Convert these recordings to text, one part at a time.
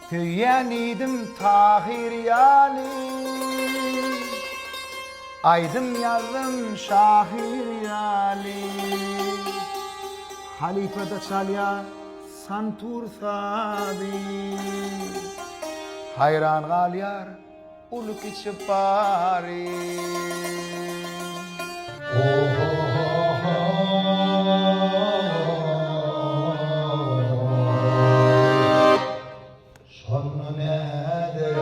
Tüyenidim Tahir yani, aydım yazdım şahir yani. Halifada çalya santur sabi, hayran galyar uluk içi pari. Sonu nedir?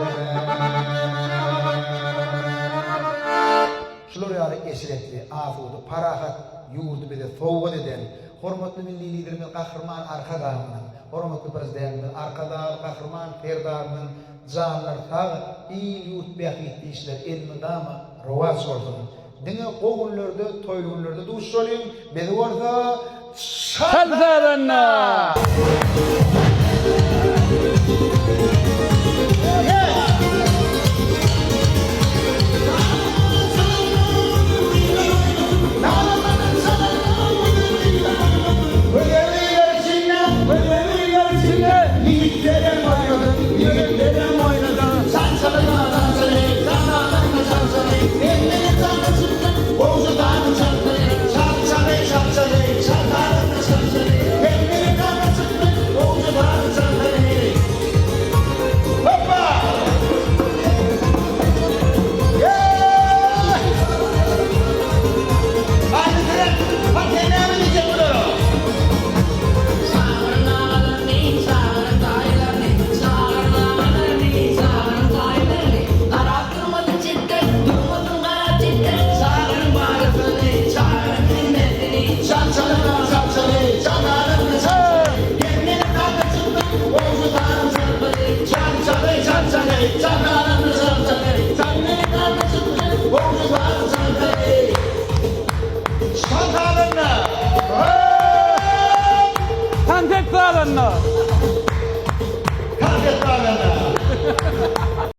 Şular yarı eşretli, afudu, parahat, yurdu bir de soğuk eden, hormatlı milli liderimiz Kahraman Arkadağ'ın, hormatlı prezidentimiz Arkadağ, Kahraman Ferdar'ın canlar sağ, iyi yurt behitti işler, elmi dama, rovaz olsun. Dine qoğunlarda, toylunlarda duş olayım, beni orada şalzalanna! Tantek sağlanma.